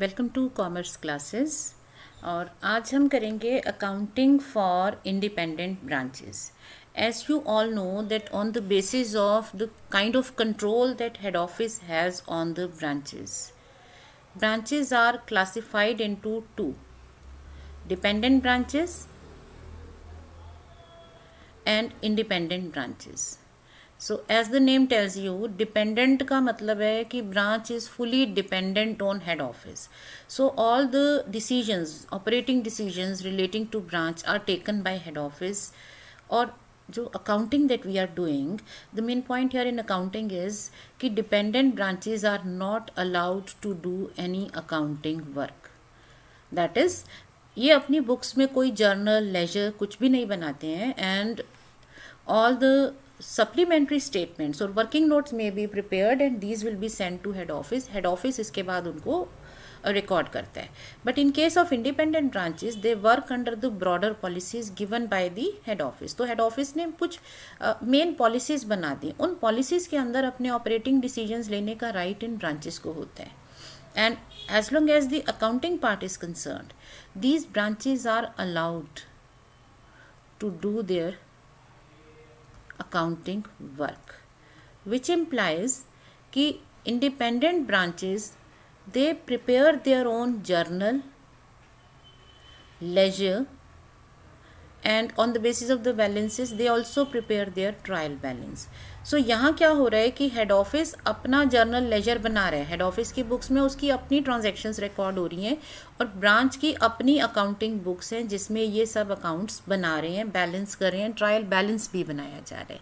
Welcome to commerce classes. और आज हम करेंगे accounting for independent branches. As you all know that on the basis of the kind of control that head office has on the branches are classified into two: dependent branches and independent branches. So as the name tells you, dependent का मतलब है कि branch is fully dependent on head office. So all the decisions, operating decisions relating to branch are taken by head office. और जो accounting that we are doing, the main point here in accounting is कि dependent branches are not allowed to do any accounting work. That is ये अपनी books में कोई journal ledger कुछ भी नहीं बनाते हैं, and all the supplementary statements और वर्किंग नोट्स में be prepared and these will be send to head office. Head office इसके बाद उनको रिकॉर्ड करता है. But in case of independent branches they work under the broader policies given by the head office. तो head office ने कुछ main policies बना दी. उन पॉलिसीज के अंदर अपने ऑपरेटिंग डिसीजंस लेने का राइट इन ब्रांचेस को होता है. And as long as the accounting part is concerned, these branches are allowed to do their accounting work, which implies कि independent branches they prepare their own journal, ledger, and on the basis of the balances they also prepare their trial balance. So यहाँ क्या हो रहा है कि head office अपना journal ledger बना रहा है. हेड ऑफिस की बुक्स में उसकी अपनी ट्रांजैक्शंस रिकॉर्ड हो रही हैं और ब्रांच की अपनी अकाउंटिंग बुक्स हैं जिसमें ये सब अकाउंट्स बना रहे हैं, बैलेंस कर रहे हैं, ट्रायल बैलेंस भी बनाया जा रहा है.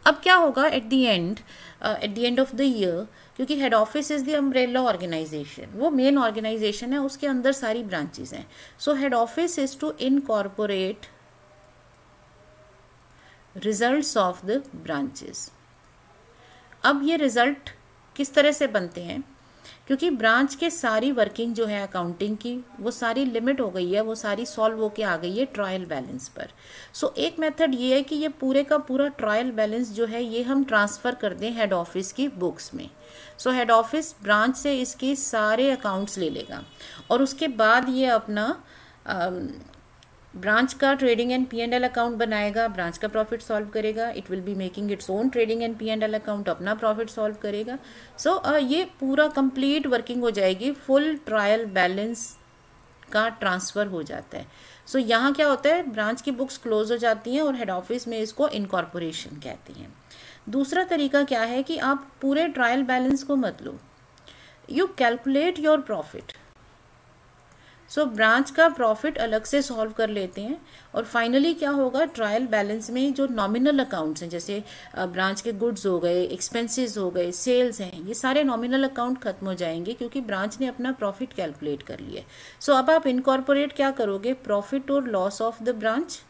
अब क्या होगा at the end of the year, क्योंकि head office is the umbrella organisation, वो मेन ऑर्गेनाइजेशन है, उसके अंदर सारी ब्रांचेस हैं. So head office is to incorporate results of the branches. अब ये रिजल्ट किस तरह से बनते हैं, क्योंकि ब्रांच के सारी वर्किंग जो है अकाउंटिंग की वो सारी लिमिट हो गई है, वो सारी सॉल्व होके आ गई है ट्रायल बैलेंस पर. सो एक मेथड ये है कि ये पूरे का पूरा ट्रायल बैलेंस जो है ये हम ट्रांसफ़र कर दें हेड ऑफिस की बुक्स में. सो हेड ऑफिस ब्रांच से इसके सारे अकाउंट्स ले लेगा और उसके बाद ये अपना ब्रांच का ट्रेडिंग एंड P&L अकाउंट बनाएगा, ब्रांच का प्रॉफिट सॉल्व करेगा. It will be making its own trading and P&L account, अपना प्रॉफिट सॉल्व करेगा. सो ये पूरा कंप्लीट वर्किंग हो जाएगी, फुल ट्रायल बैलेंस का ट्रांसफ़र हो जाता है. सो यहाँ क्या होता है, ब्रांच की बुक्स क्लोज हो जाती हैं और हेड ऑफिस में इसको इनकॉर्पोरेशन कहते हैं. दूसरा तरीका क्या है कि आप पूरे ट्रायल बैलेंस को मत लो, you calculate your profit. So branch का प्रॉफिट अलग से सॉल्व कर लेते हैं और फाइनली क्या होगा, ट्रायल बैलेंस में जो नॉमिनल अकाउंट्स हैं, जैसे ब्रांच के गुड्स हो गए, एक्सपेंसेस हो गए, सेल्स हैं, ये सारे नॉमिनल अकाउंट खत्म हो जाएंगे क्योंकि ब्रांच ने अपना प्रॉफिट कैलकुलेट कर लिया. सो अब आप इनकॉर्पोरेट क्या करोगे, प्रॉफिट और लॉस ऑफ द ब्रांच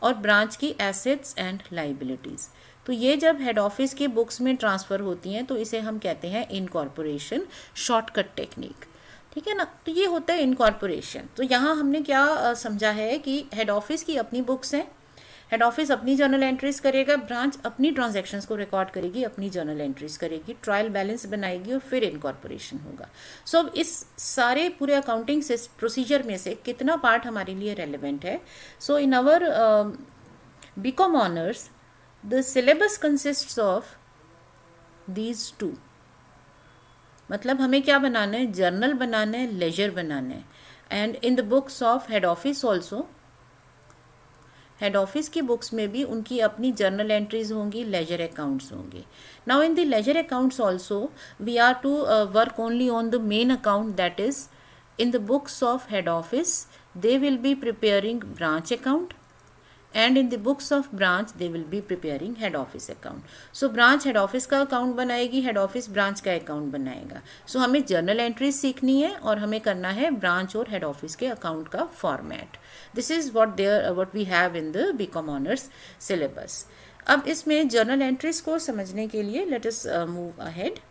और ब्रांच की एसेट्स एंड लाइबिलिटीज़. तो ये जब हेड ऑफिस की बुक्स में ट्रांसफ़र होती हैं तो इसे हम कहते हैं इनकॉर्पोरेशन, शॉर्टकट टेक्निक. ठीक है ना. तो ये होता है इनकॉर्पोरेशन. तो यहाँ हमने क्या समझा है कि हेड ऑफिस की अपनी बुक्स हैं, हेड ऑफिस अपनी जर्नल एंट्रीज करेगा, ब्रांच अपनी ट्रांजैक्शंस को रिकॉर्ड करेगी, अपनी जर्नल एंट्रीज करेगी, ट्रायल बैलेंस बनाएगी और फिर इनकॉर्पोरेशन होगा. सो अब इस सारे पूरे अकाउंटिंग से प्रोसीजर में से कितना पार्ट हमारे लिए रेलिवेंट है. So in our BCom honours the syllabus consists of these two. मतलब हमें क्या बनाना है, जर्नल बनाना है, लेजर बनाना है. And in the books of head office also, head office की बुक्स में भी उनकी अपनी जर्नल एंट्रीज होंगी, लेजर अकाउंट्स होंगे. Now in the ledger accounts also we are to work only on the main account, that is in the books of head office they will be preparing branch account and in the books of branch they will be preparing head office account. So branch head office का account बनाएगी, head office branch का account बनाएगा. So हमें journal entries सीखनी है और हमें करना है branch और head office के account का format. This is what we have in the BCom honors syllabus. अब इसमें journal entries को समझने के लिए let us move ahead.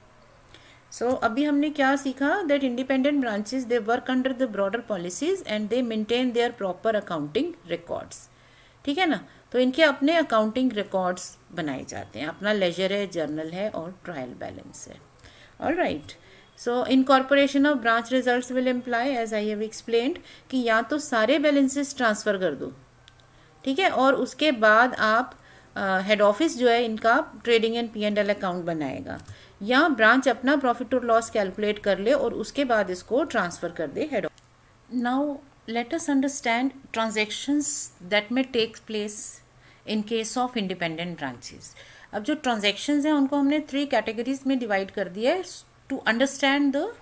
So अभी हमने क्या सीखा, that independent branches they work under the broader policies and they maintain their proper accounting records. ठीक है ना. तो इनके अपने अकाउंटिंग रिकॉर्ड्स बनाए जाते हैं, अपना लेजर है, जर्नल है और ट्रायल बैलेंस है. All right. So incorporation of branch results will imply, as I have explained, कि या तो सारे बैलेंसेस ट्रांसफ़र कर दो, ठीक है, और उसके बाद आप हेड ऑफिस जो है इनका ट्रेडिंग एंड P&L अकाउंट बनाएगा, या ब्रांच अपना प्रॉफिट और लॉस कैलकुलेट कर ले और उसके बाद इसको ट्रांसफ़र कर दे head office. Now let us understand transactions that may take place in case of independent branches. अब जो ट्रांजेक्शन्स हैं उनको हमने 3 कैटेगरीज में डिवाइड कर दिया है to understand the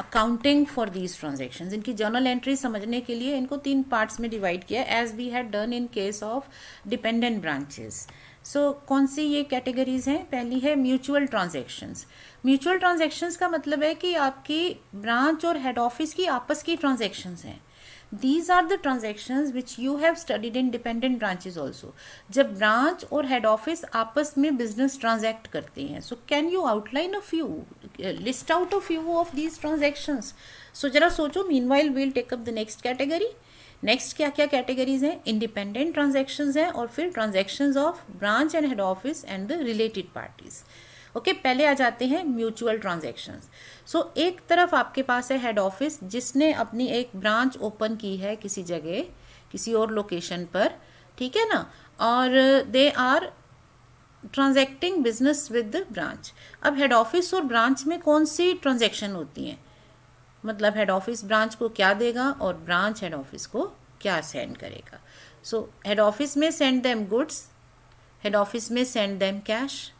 accounting for these transactions. इनकी जर्नल एंट्री समझने के लिए इनको 3 पार्ट्स में डिवाइड किया, as we had done in case of dependent branches. So कौन सी ये कैटेगरीज हैं? पहली है म्यूचुअल ट्रांजेक्शन्स। म्यूचुअल ट्रांजेक्शन्स का मतलब है कि आपकी ब्रांच और हेड ऑफिस की आपस की ट्रांजेक्शन्स हैं। These are the transactions which you have studied in dependent branches also. जब ब्रांच और हेड ऑफिस आपस में बिजनेस ट्रांजैक्ट करते हैं, so can you outline a few, list out a few of these transactions? So जरा सोचो, meanwhile we'll take up the next category. Next क्या क्या कैटेगरीज हैं? इंडिपेंडेंट ट्रांजेक्शंस हैं, और फिर transactions of branch and head office and the related parties. Okay, पहले आ जाते हैं म्यूचुअल ट्रांजेक्शंस। सो एक तरफ आपके पास है हेड ऑफिस जिसने अपनी एक ब्रांच ओपन की है किसी जगह, किसी और लोकेशन पर, ठीक है ना, और they are transacting business with the branch. अब हेड ऑफिस और ब्रांच में कौन सी ट्रांजैक्शन होती हैं? मतलब हेड ऑफिस ब्रांच को क्या देगा और ब्रांच हेड ऑफिस को क्या सेंड करेगा। सो हेड ऑफिस में send them goods, head office में सेंड देम कैश।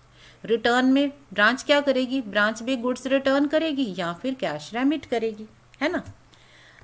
रिटर्न में ब्रांच क्या करेगी? ब्रांच भी गुड्स रिटर्न करेगी या फिर कैश रेमिट करेगी, है ना।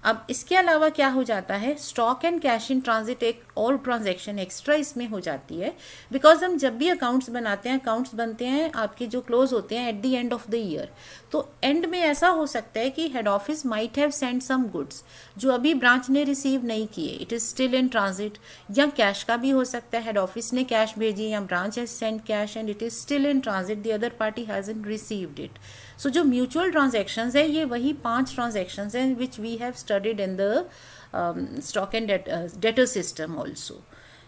अब इसके अलावा क्या हो जाता है? Stock and cash in transit एक और ट्रांजैक्शन एक्स्ट्रा इसमें हो जाती है, बिकॉज हम जब भी अकाउंट्स बनाते हैं, अकाउंट्स बनते हैं आपके जो क्लोज होते हैं at the end of the year, तो एंड में ऐसा हो सकता है कि head office might have send some goods जो अभी ब्रांच ने रिसीव नहीं किए, it is still in transit, या कैश का भी हो सकता है, हेड ऑफिस ने कैश भेजी या branch has send cash and it is still in transit, the other party hasn't received it. So जो म्यूचुअल ट्रांजेक्शन्स है ये वही 5 ट्रांजेक्शन्स हैं which we have studied in the stock and debtor system also,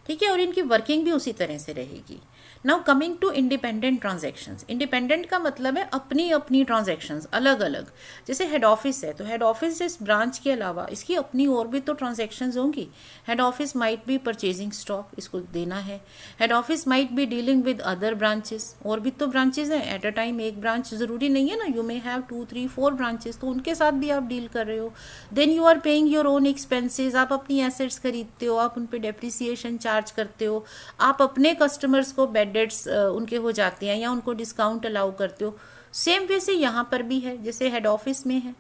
ठीक है, और इनकी working भी उसी तरह से रहेगी। Now coming to independent transactions. Independent का मतलब है अपनी अपनी ट्रांजेक्शन्स, अलग अलग। जैसे हेड ऑफिस है तो हेड ऑफिस इस ब्रांच के अलावा इसकी अपनी और भी तो ट्रांजेक्शन्स होंगी। Head office might be purchasing stock, इसको देना है। Head office might be dealing with other branches, और भी तो ब्रांचेस हैं एट अ टाइम, एक ब्रांच जरूरी नहीं है ना, यू मे हैव 2, 3, 4 ब्रांचेस, तो उनके साथ भी आप डील कर रहे हो। Then you are paying your own expenses, आप अपनी एसेट्स खरीदते हो, आप उन पर डेप्रिसिएशन चार्ज करते हो, आप अपने कस्टमर्स को बेड डेट्स उनके हो जाते हैं या उनको डिस्काउंट अलाउ करते हो। सेम वे से यहाँ पर भी है, जैसे हेड ऑफिस में है,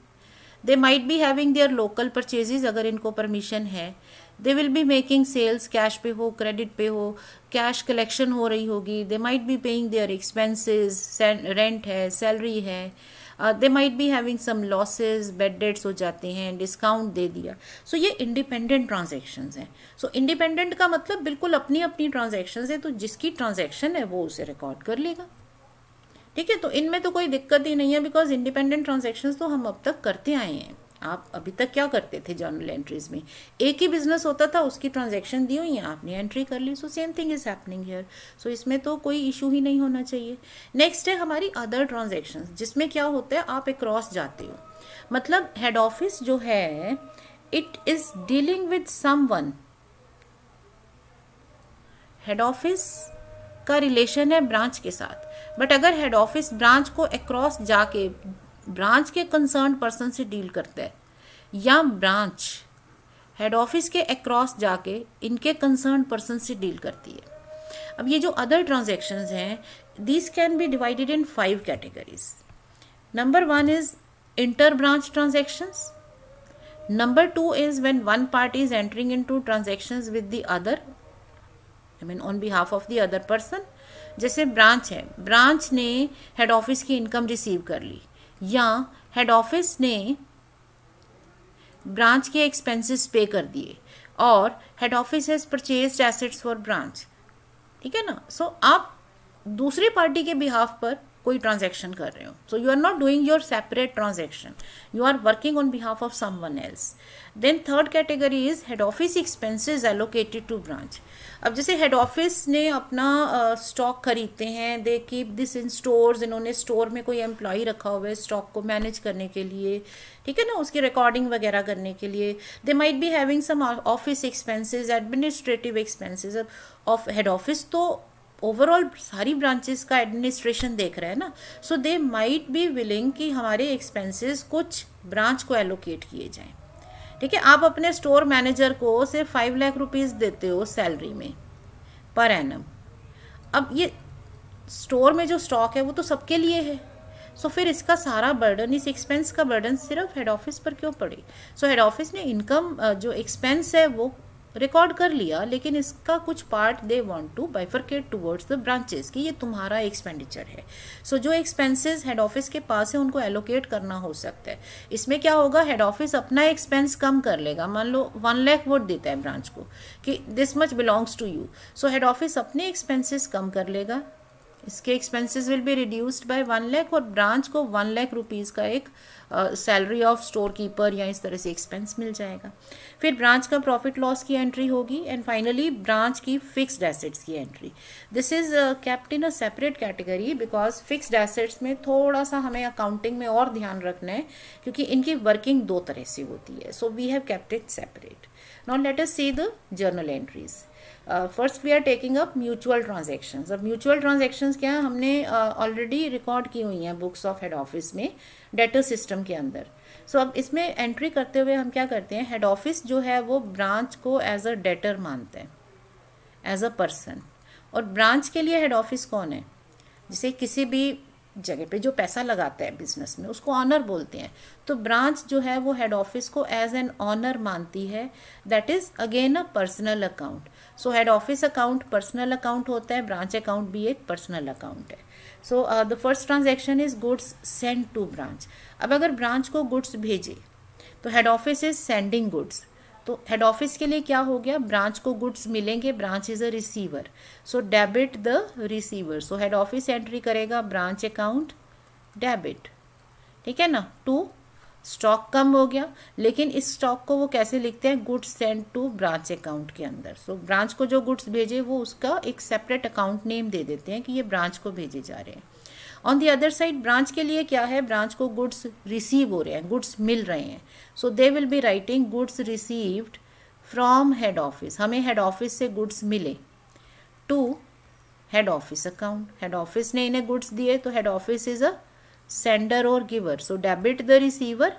they might be having their local purchases अगर इनको परमिशन है, they will be making sales, cash पे हो, क्रेडिट पे हो, कैश कलेक्शन हो रही होगी, they might be paying their expenses, rent है, सैलरी है, they might be having some losses, bad debts हो जाते हैं, डिस्काउंट दे दिया। सो ये इंडिपेंडेंट ट्रांजेक्शन्स हैं। सो इंडिपेंडेंट का मतलब बिल्कुल अपनी अपनी ट्रांजेक्शन्स है, तो जिसकी ट्रांजेक्शन है वो उसे रिकॉर्ड कर लेगा, ठीक है। तो इनमें तो कोई दिक्कत ही नहीं है, बिकॉज इंडिपेंडेंट ट्रांजेक्शन्स तो हम अब तक करते आए हैं। आप अभी तक क्या करते थे जर्नल एंट्रीज में? एक ही बिजनेस होता था, उसकी ट्रांजैक्शन दी हुई है, आपने एंट्री कर ली। So same thing is happening here. So इसमें तो कोई इशू ही नहीं होना चाहिए। नेक्स्ट है हमारी अदर ट्रांजैक्शंस, जिसमें क्या होता है, आप अक्रॉस जाते हो। मतलब हेड ऑफिस जो है it is dealing with someone, head office का रिलेशन है ब्रांच के साथ, बट अगर हेड ऑफिस ब्रांच को अक्रॉस जाके ब्रांच के कंसर्न पर्सन से डील करता है, या ब्रांच हेड ऑफिस के अक्रॉस जाके इनके कंसर्न पर्सन से डील करती है। अब ये जो अदर ट्रांजैक्शंस हैं, these can be divided in 5 categories. Number 1 is inter branch transactions. Number 2 is when one party is entering into transactions with the other, I mean on behalf of the other person. जैसे branch है, branch ने head office की income receive कर ली, या head office ने branch के expenses pay कर दिए, और head office has purchased assets for branch, ठीक है ना। सो आप दूसरी पार्टी के बिहाफ पर कोई ट्रांजेक्शन कर रहे हो. So you are not doing your separate transaction, you are working on behalf of someone else. Then third category is head office expenses allocated to branch. अब जैसे हेड ऑफिस ने अपना स्टॉक खरीदते हैं, they keep this in stores, इन्होंने store में कोई employ रखा हुआ है स्टॉक को मैनेज करने के लिए, ठीक है ना, उसकी रिकॉर्डिंग वगैरह करने के लिए. They might be having some office expenses, administrative expenses. Of head office तो ओवरऑल सारी ब्रांचेस का एडमिनिस्ट्रेशन देख रहे हैं ना, so they might be willing कि हमारे एक्सपेंसेस कुछ ब्रांच को एलोकेट किए जाएं. ठीक है, आप अपने स्टोर मैनेजर को सिर्फ 5 लाख रुपीज़ देते हो सैलरी में पर एनम. अब ये स्टोर में जो स्टॉक है वो तो सबके लिए है, सो फिर इसका सारा बर्डन, इस एक्सपेंस का बर्डन सिर्फ हेड ऑफिस पर क्यों पड़े. सो हेड ऑफिस ने इनकम जो एक्सपेंस है वो रिकॉर्ड कर लिया, लेकिन इसका कुछ part they want to bifurcate towards the branches कि ये तुम्हारा एक्सपेंडिचर है. सो जो एक्सपेंसेस हेड ऑफिस के पास है उनको एलोकेट करना हो सकता है. इसमें क्या होगा, हेड ऑफिस अपना एक्सपेंस कम कर लेगा. मान लो 1 लाख वोट देता है ब्रांच को कि this much belongs to you, so head office अपने एक्सपेंसेस कम कर लेगा, इसके expenses will be reduced by 1 lakh और ब्रांच को 1 लाख रुपीज़ का एक सैलरी ऑफ स्टोर कीपर या इस तरह से एक्सपेंस मिल जाएगा. फिर ब्रांच का प्रॉफिट लॉस की एंट्री होगी एंड फाइनली ब्रांच की फिक्स्ड एसेट्स की entry. This is kept in a separate category because fixed assets में थोड़ा सा हमें अकाउंटिंग में और ध्यान रखना है क्योंकि इनकी वर्किंग 2 तरह से होती है. So we have kept it separate. Now let us see the journal entries. First we are taking up mutual transactions. अब म्यूचुअल ट्रांजेक्शन्स क्या हमने ऑलरेडी रिकॉर्ड की हुई हैं बुक्स ऑफ हेड ऑफिस में डेटर सिस्टम के अंदर. सो अब इसमें एंट्री करते हुए हम क्या करते हैं, हेड ऑफिस जो है वो ब्रांच को एज अ डेटर मानते हैं, एज अ पर्सन. और ब्रांच के लिए हेड ऑफिस कौन है, जैसे किसी भी जगह पे जो पैसा लगाता है बिजनेस में उसको ऑनर बोलते हैं. तो ब्रांच जो है वो हेड ऑफिस को एज एन ऑनर मानती है. That is again a personal account. So head office account personal account होता है, ब्रांच अकाउंट भी एक पर्सनल अकाउंट है. So the first transaction is goods send to branch. अब अगर ब्रांच को गुड्स भेजे तो head office is sending goods. तो हेड ऑफिस के लिए क्या हो गया, ब्रांच को गुड्स मिलेंगे, branch is a receiver, so debit the receiver. So head office entry करेगा ब्रांच अकाउंट डेबिट. ठीक है ना. 2 स्टॉक कम हो गया, लेकिन इस स्टॉक को वो कैसे लिखते हैं, goods send to branch account के अंदर. सो ब्रांच को जो गुड्स भेजे वो उसका एक सेपरेट अकाउंट नेम दे देते हैं कि ये ब्रांच को भेजे जा रहे हैं. On the other side branch के लिए क्या है, ब्रांच को गुड्स रिसीव हो रहे हैं, गुड्स मिल रहे हैं. So they will be writing goods received from head office. हमें हेड ऑफिस से गुड्स मिले to head office account. Head office ने इन्हें गुड्स दिए तो head office is a sender और giver. So debit the receiver,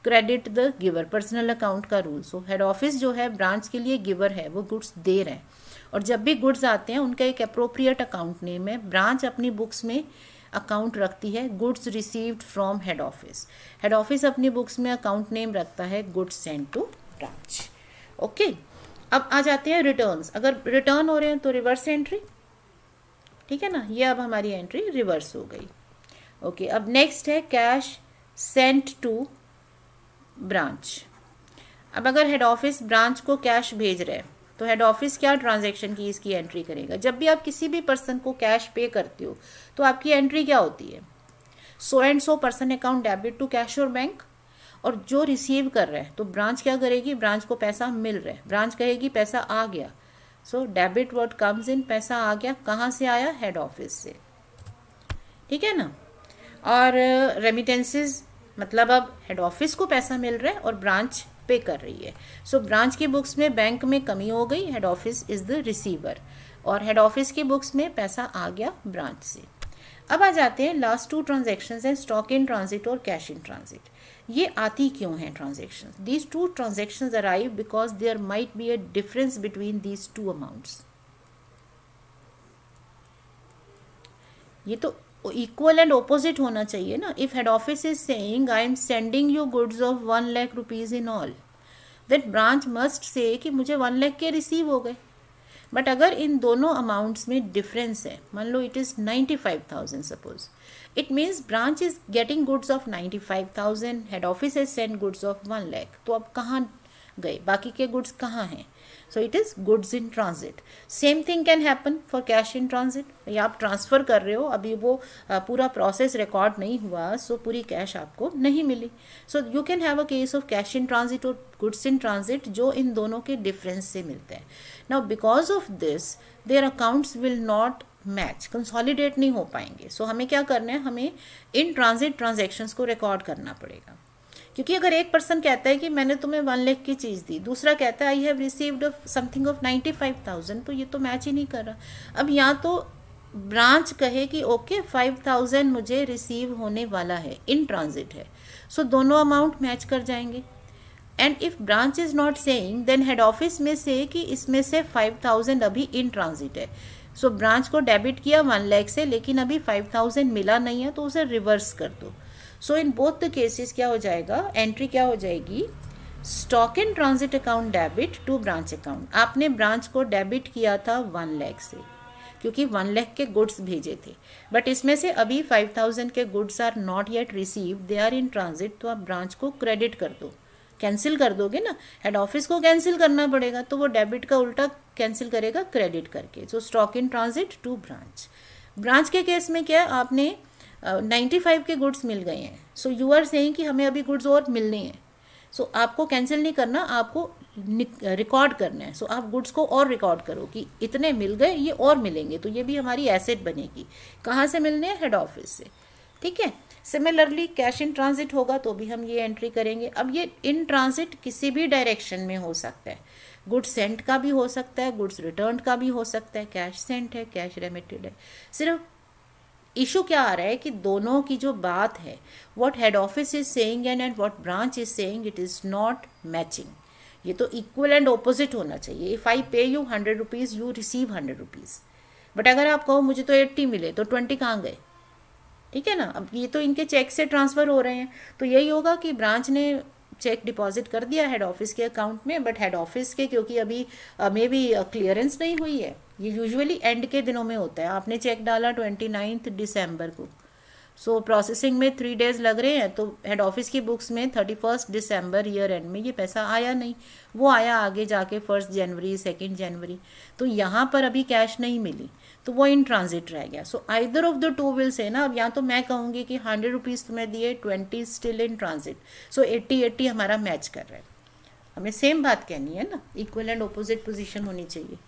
credit the giver, personal account का rule. So head office जो है ब्रांच के लिए गिवर है, वो गुड्स दे रहे हैं. और जब भी गुड्स आते हैं उनका एक अप्रोप्रिएट अकाउंट नेम है. ब्रांच अपनी बुक्स में अकाउंट रखती है goods received from head office. Head office अपनी बुक्स में अकाउंट नेम रखता है goods send to branch. Okay, अब आ जाते हैं रिटर्न्स. अगर रिटर्न हो रहे हैं तो रिवर्स एंट्री. ठीक है ना, ये अब हमारी एंट्री रिवर्स हो गई. ओके, अब नेक्स्ट है कैश सेंट टू ब्रांच. अब अगर हेड ऑफिस ब्रांच को कैश भेज रहे हैं तो हेड ऑफिस क्या ट्रांजैक्शन की इसकी एंट्री करेगा. जब भी आप किसी भी पर्सन को कैश पे करते हो तो आपकी एंट्री क्या होती है, so and so person account debit to cash और बैंक. और जो रिसीव कर रहा है तो ब्रांच क्या करेगी, ब्रांच को पैसा मिल रहा है, ब्रांच कहेगी पैसा आ गया. So debit what comes in, पैसा आ गया, कहाँ से आया, हेड ऑफिस से. ठीक है ना. और रेमिटेंसेस मतलब अब हेड ऑफिस को पैसा मिल रहा है और ब्रांच पे कर रही है. सो ब्रांच की बुक्स में बैंक में कमी हो गई, head office is the receiver, और हेड ऑफिस की बुक्स में पैसा आ गया ब्रांच से. अब आ जाते हैं लास्ट 2 ट्रांजेक्शन्स हैं, स्टॉक इन ट्रांजिट और कैश इन ट्रांजिट. ये आती क्यों हैं transactions, these 2 transactions arrive because there might be a difference between these 2 amounts. ये तो इक्वल एंड ऑपोजिट होना चाहिए ना. If head office is saying I am sending you goods of 1 lakh rupees in all, that branch must say कि मुझे 1 लाख के receive हो गए. बट अगर इन दोनों अमाउंट्स में डिफरेंस है, मान लो it is 95,000 suppose, it means branch is getting goods of 95,000, head office is send goods of 1 lakh. तो अब कहाँ गए, बाकी के गुड्स कहाँ हैं? So it is goods in transit. Same thing can happen for cash in transit. या आप ट्रांसफ़र कर रहे हो, अभी वो पूरा प्रोसेस रिकॉर्ड नहीं हुआ, सो पूरी कैश आपको नहीं मिली। So you can have a case of cash in transit और गुड्स इन ट्रांजिट, जो इन दोनों के डिफरेंस से मिलते हैं। Now because of this their accounts will not match, consolidate नहीं हो पाएंगे। सो हमें क्या करना है, हमें इन ट्रांजिट ट्रांजेक्शन्स को रिकॉर्ड करना पड़ेगा। क्योंकि अगर एक पर्सन कहता है कि मैंने तुम्हें 1 लाख की चीज़ दी, दूसरा कहता है I have received something of 95,000, तो ये तो मैच ही नहीं कर रहा। अब यहाँ तो ब्रांच कहे कि ओके 5,000 मुझे रिसीव होने वाला है, इन ट्रांजिट है, सो दोनों अमाउंट मैच कर जाएंगे। And if branch is not saying, then head office में से कि इसमें से 5,000 अभी इन ट्रांजिट है। सो ब्रांच को डेबिट किया 1 लाख से, लेकिन अभी 5,000 मिला नहीं है, तो उसे रिवर्स कर दो। So in both the cases क्या हो जाएगा, एंट्री क्या हो जाएगी, stock in transit account debit to branch account. आपने ब्रांच को डेबिट किया था 1 लाख से, क्योंकि 1 लाख के गुड्स भेजे थे, बट इसमें से अभी 5,000 के goods are not yet receive, they are in transit, तो आप ब्रांच को क्रेडिट कर दो, कैंसिल कर दोगे ना, हेड ऑफिस को कैंसिल करना पड़ेगा, तो वो डेबिट का उल्टा कैंसिल करेगा क्रेडिट करके। So stock in transit to branch. Branch के केस में क्या, आपने 95 के गुड्स मिल गए हैं, सो यू आर सेइंग कि हमें अभी गुड्स और मिलने हैं। सो आपको कैंसिल नहीं करना, आपको रिकॉर्ड करना है। सो आप गुड्स को और रिकॉर्ड करो कि इतने मिल गए, ये और मिलेंगे, तो ये भी हमारी एसेट बनेगी। कहाँ से मिलने हैं, हेड ऑफिस से, ठीक है। सिमिलरली कैश इन ट्रांजिट होगा तो भी हम ये एंट्री करेंगे। अब ये इन ट्रांजिट किसी भी डायरेक्शन में हो सकता है, गुड्स सेंट का भी हो सकता है, गुड्स रिटर्न का भी हो सकता है, कैश सेंट है, कैश रेमिटेड है। सिर्फ इशू क्या आ रहा है कि दोनों की जो बात है, what head office is saying and what branch is saying, it is not matching. ये तो इक्वल एंड ऑपोजिट होना चाहिए। इफ़ आई पे you 100 rupees, you receive 100 rupees. But अगर आप कहो मुझे तो 80 मिले, तो 20 कहाँ गए, ठीक है ना। अब ये तो इनके चेक से ट्रांसफ़र हो रहे हैं, तो यही होगा कि ब्रांच ने चेक डिपॉजिट कर दिया हेड ऑफिस के अकाउंट में, बट हेड ऑफिस के क्योंकि अभी मे बी क्लियरेंस नहीं हुई है, ये यूजुअली एंड के दिनों में होता है। आपने चेक डाला 29 दिसंबर को, सो प्रोसेसिंग में 3 डेज लग रहे हैं, तो हेड ऑफिस की बुक्स में 31 दिसंबर ईयर एंड में ये पैसा आया नहीं, वो आया आगे जाके 1 जनवरी 2 जनवरी, तो यहाँ पर अभी कैश नहीं मिली, तो वो इन ट्रांजिट रह गया। So either of the two will say ना, अब यहाँ तो मैं कहूँगी कि 100 रुपीज़ तुम्हें दिए, 20 स्टिल इन ट्रांजिट, सो 80-80 हमारा मैच कर रहा है। हमें सेम बात कहनी है ना, इक्वल एंड ऑपोजिट पोजीशन होनी चाहिए,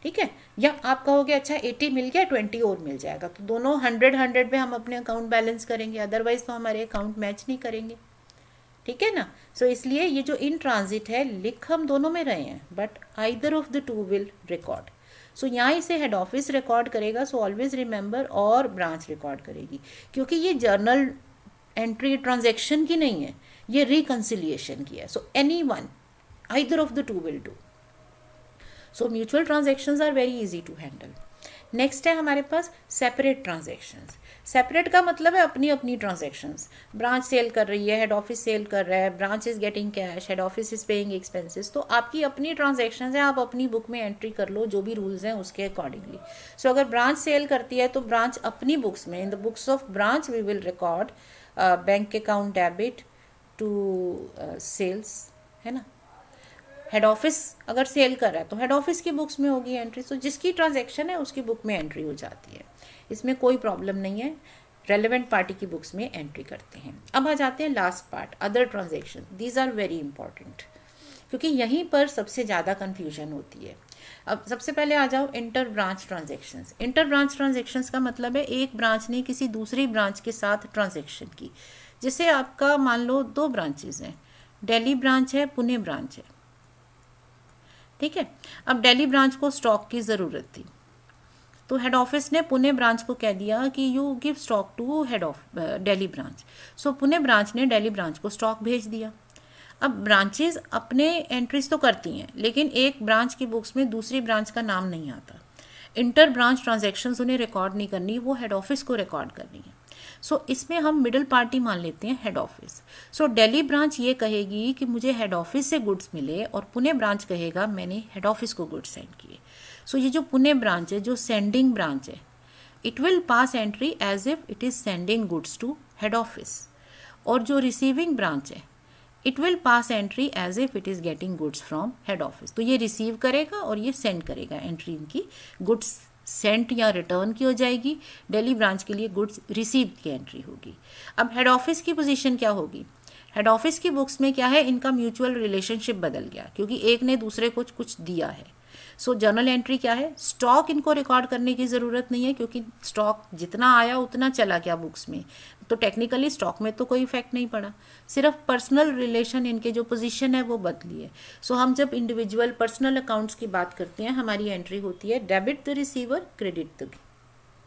ठीक है। या आप कहोगे अच्छा 80 मिल गया, 20 और मिल जाएगा, तो दोनों 100 पे हम अपने अकाउंट बैलेंस करेंगे, अदरवाइज तो हमारे अकाउंट मैच नहीं करेंगे, ठीक है ना। सो इसलिए ये जो इन ट्रांजिट है, लिख हम दोनों में रहे हैं, but either of the two will record. So यहाँ इसे हेड ऑफिस रिकॉर्ड करेगा, सो ऑलवेज रिमेंबर, और ब्रांच रिकॉर्ड करेगी, क्योंकि ये जर्नल एंट्री ट्रांजेक्शन की नहीं है, ये रिकन्सिलिएशन की है। So any one, either of the two will do. So mutual transactions are very easy to handle. Next है हमारे पास सेपरेट ट्रांजेक्शन्स। सेपरेट का मतलब है अपनी अपनी ट्रांजेक्शन्स। ब्रांच सेल कर रही है, हेड ऑफिस सेल कर रहा है, branch is getting cash, head office is paying expenses, तो आपकी अपनी ट्रांजेक्शन्स हैं, आप अपनी बुक में एंट्री कर लो जो भी रूल्स हैं उसके अकॉर्डिंगली। सो अगर ब्रांच सेल करती है तो ब्रांच अपनी बुक्स में, in the books of branch we will record bank account debit to sales, है ना। हेड ऑफिस अगर सेल कर रहा है तो हेड ऑफिस की बुक्स में होगी एंट्री, सो जिसकी ट्रांजैक्शन है उसकी बुक में एंट्री हो जाती है, इसमें कोई प्रॉब्लम नहीं है। रेलेवेंट पार्टी की बुक्स में एंट्री करते हैं। अब आ जाते हैं last part, other transaction. These are very important, क्योंकि यहीं पर सबसे ज़्यादा कन्फ्यूजन होती है। अब सबसे पहले आ जाओ inter branch transactions. Inter branch transactions का मतलब है एक ब्रांच ने किसी दूसरी ब्रांच के साथ ट्रांजेक्शन की। जैसे आपका मान लो 2 ब्रांचेज हैं, दिल्ली ब्रांच है, पुणे ब्रांच है, ठीक है। अब दिल्ली ब्रांच को स्टॉक की ज़रूरत थी, तो हेड ऑफिस ने पुणे ब्रांच को कह दिया कि you give stock to head of Delhi branch. So Pune branch ने दिल्ली ब्रांच को स्टॉक भेज दिया। अब ब्रांचेस अपने एंट्रीज तो करती हैं, लेकिन एक ब्रांच की बुक्स में दूसरी ब्रांच का नाम नहीं आता। इंटर ब्रांच ट्रांजैक्शंस उन्हें रिकॉर्ड नहीं करनी, वो हेड ऑफिस को रिकॉर्ड करनी है। सो इसमें हम मिडिल पार्टी मान लेते हैं हेड ऑफिस। सो दिल्ली ब्रांच ये कहेगी कि मुझे हेड ऑफिस से गुड्स मिले, और पुणे ब्रांच कहेगा मैंने हेड ऑफिस को गुड्स सेंड किए। सो ये जो पुणे ब्रांच है, जो सेंडिंग ब्रांच है, it will pass entry as if it is sending goods to head office. और जो रिसीविंग ब्रांच है, it will pass entry as if it is getting goods from head office. तो ये receive करेगा और ये send करेगा एंट्री, इनकी गुड्स सेंट या रिटर्न की हो जाएगी, दिल्ली ब्रांच के लिए गुड्स रिसीव की एंट्री होगी। अब हेड ऑफिस की पोजीशन क्या होगी? हेड ऑफिस की बुक्स में क्या है, इनका म्यूचुअल रिलेशनशिप बदल गया क्योंकि एक ने दूसरे को कुछ दिया है। सो जर्नल एंट्री क्या है, स्टॉक इनको रिकॉर्ड करने की ज़रूरत नहीं है क्योंकि स्टॉक जितना आया उतना चला गया बुक्स में, तो टेक्निकली स्टॉक में तो कोई इफेक्ट नहीं पड़ा, सिर्फ पर्सनल रिलेशन इनके जो पोजीशन है वो बदली है। सो हम जब इंडिविजुअल पर्सनल अकाउंट्स की बात करते हैं, हमारी एंट्री होती है debit the receiver, credit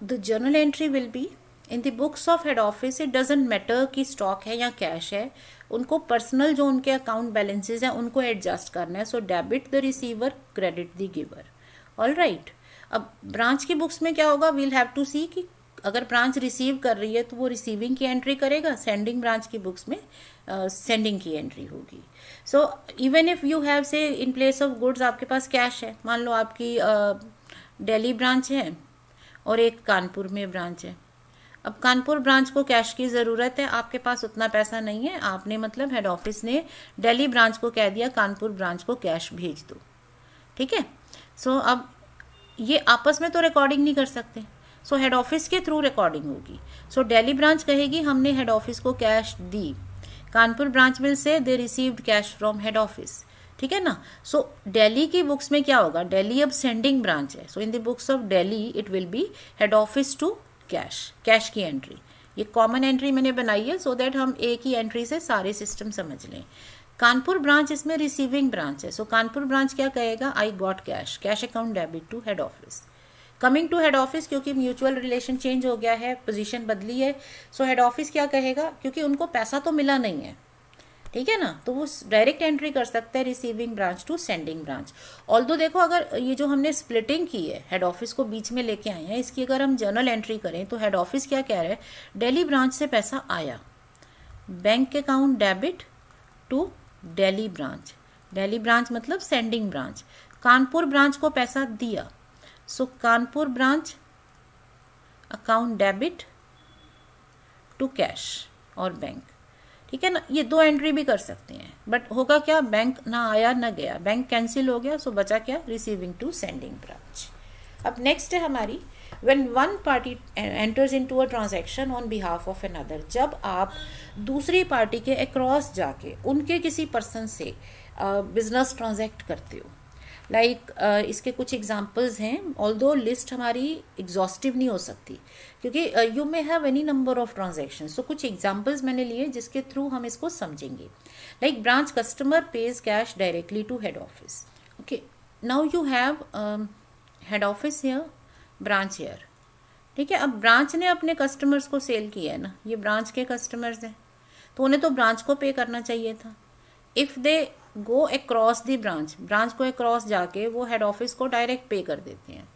the journal entry will be in the books of head office. It doesn't matter कि स्टॉक है या कैश है, उनको पर्सनल जो उनके अकाउंट बैलेंसेज हैं उनको एडजस्ट करना है। सो debit the receiver, credit the giver. All right, अब ब्रांच की बुक्स में क्या होगा, वील हैव टू सी कि अगर ब्रांच रिसीव कर रही है तो वो रिसीविंग की एंट्री करेगा, सेंडिंग ब्रांच की बुक्स में सेंडिंग की एंट्री होगी। So even if you have से इन प्लेस ऑफ गुड्स आपके पास कैश है, मान लो आपकी दिल्ली ब्रांच है और एक कानपुर में ब्रांच है। अब कानपुर ब्रांच को कैश की ज़रूरत है, आपके पास उतना पैसा नहीं है, आपने मतलब हेड ऑफिस ने दिल्ली ब्रांच को कह दिया कानपुर ब्रांच को कैश भेज दो, ठीक है। सो अब ये आपस में तो रिकॉर्डिंग नहीं कर सकते, सो हेड ऑफिस के थ्रू रिकॉर्डिंग होगी। सो दिल्ली ब्रांच कहेगी हमने हेड ऑफिस को cash the, Kanpur branch will say they received cash from head office, ठीक है ना। सो दिल्ली की बुक्स में क्या होगा, दिल्ली अब सेंडिंग ब्रांच है, so in the books of Delhi it will be head office to cash, cash की एंट्री। ये कॉमन एंट्री मैंने बनाई है सो दैट हम एक ही एंट्री से सारे सिस्टम समझ लें। कानपुर ब्रांच इसमें रिसीविंग ब्रांच है, सो कानपुर ब्रांच क्या कहेगा, I got cash, cash account debit to head office. Coming to head office, क्योंकि म्यूचुअल रिलेशन चेंज हो गया है, पोजीशन बदली है, सो हेड ऑफिस क्या कहेगा, क्योंकि उनको पैसा तो मिला नहीं है, ठीक है ना, तो वो डायरेक्ट एंट्री कर सकते हैं receiving branch to sending branch. Although देखो, अगर ये जो हमने स्प्लिटिंग की है, हेड ऑफिस को बीच में लेके आए हैं, इसकी अगर हम जर्नल एंट्री करें तो हेड ऑफिस क्या कह रहे हैं, दिल्ली ब्रांच से पैसा आया, bank account debit to Delhi branch, Delhi branch मतलब सेंडिंग ब्रांच, कानपुर ब्रांच को पैसा दिया, so Kanpur branch account debit to cash और बैंक, ठीक है ना। ये दो एंट्री भी कर सकते हैं, बट होगा क्या, बैंक ना आया ना गया, बैंक कैंसिल हो गया, सो बचा क्या, रिसीविंग टू सेंडिंग ब्रांच। अब नेक्स्ट है हमारी when one party enters into a transaction on behalf of another, जब आप दूसरी पार्टी के अक्रॉस जाके उनके किसी पर्सन से बिजनेस ट्रांजैक्ट करते हो। लाइक इसके कुछ एग्जांपल्स हैं, ऑल्दो लिस्ट हमारी एग्जॉस्टिव नहीं हो सकती क्योंकि you may have any number of transactions, so कुछ एग्जांपल्स मैंने लिए जिसके थ्रू हम इसको समझेंगे। Like branch customer pays cash directly to head office, okay, now you have head office here, branch here, ठीक है। अब ब्रांच ने अपने कस्टमर्स को सेल किया है ना, ये ब्रांच के कस्टमर्स हैं, तो उन्हें तो ब्रांच को पे करना चाहिए था। If they go across the branch, branch को अक्रॉस जाके वो हेड ऑफिस को डायरेक्ट पे कर देते हैं,